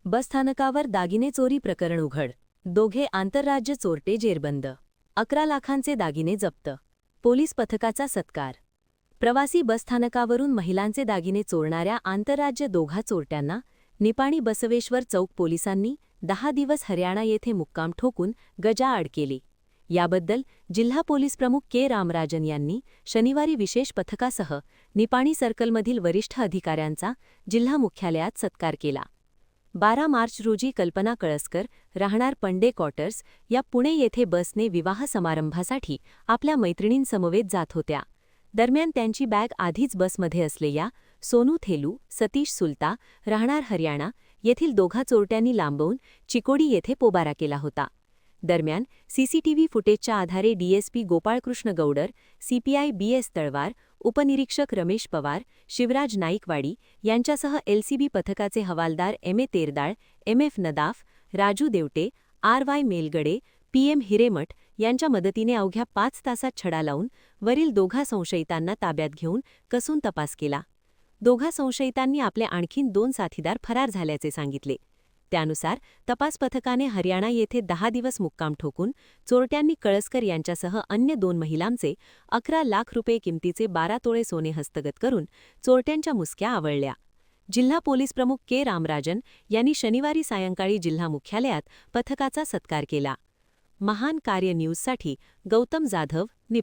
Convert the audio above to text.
बसस्थानकावर दागिने चोरी प्रकरण उघड. दोघे आंतरराज्य चोरटे जेरबंद. 11 लाखांचे दागिने जप्त. पोलीस पथकाचा सत्कार. प्रवासी बसस्थानकावरून महिलांचे दागिने चोरणाऱ्या आंतरराज्य दोघा चोरट्यांना निपाणी बसवेश्वर चौक पोलिसांनी 10 दिवस हरियाणा येथे मुक्काम ठोकून गजाआड केली. याबद्दल जिल्हा पोलीस प्रमुख के रामराजन यांनी शनिवारी विशेष पथकासह निपाणी सर्कलमधील वरिष्ठ अधिकाऱ्यांचा जिल्हा मुख्यालयात सत्कार केला. 12 मार्च रोजी कल्पना कळसकर, राहणार पंडे क्वार्टर्स, या पुणे येथे बसने विवाह समारंभासाठी आपल्या मैत्रिणींसमवेत जात होत्या. दरम्यान त्यांची बॅग आधीच बसमध्ये असलेल्या सोनू थेलू, सतीश सुलता, राहणार हरियाणा येथील दोघा चोरट्यांनी लांबवून चिकोडी येथे पोबारा केला होता. दरम्यान सीसीटीव्ही फुटेजच्या आधारे DSP Gopalkrishna Goudar, CPI B S Talwar, उपनिरीक्षक रमेश पवार, शिवराज नाईकवाडी यांच्यासह एलसीबी पथकाचे हवालदार M A. Terdal, M F. Nadaf, Raju Devate, R Y. Melgade, P M. Hiremath यांच्या मदतीने अवघ्या 5 तासात छडा लावून वरील दोघा संशयितांना ताब्यात घेऊन कसून तपास केला. दोघा संशयितांनी आपले आणखीन 2 साथीदार फरार झाल्याचे सांगितले. त्यानुसार तपास पथकाने हरियाणा येथे 10 दिवस मुक्काम ठोकून चोरट्यांनी कळसकर यांच्यासह अन्य 2 महिलांचे 11 लाख रुपये किमतीचे 12 तोळे सोने हस्तगत करून चोरट्यांच्या मुसक्या आवळल्या. जिल्हा पोलीस प्रमुख के रामराजन यांनी शनिवारी सायंकाळी जिल्हा मुख्यालयात पथकाचा सत्कार केला. महान कार्य न्यूजसाठी गौतम जाधव, निपाणी.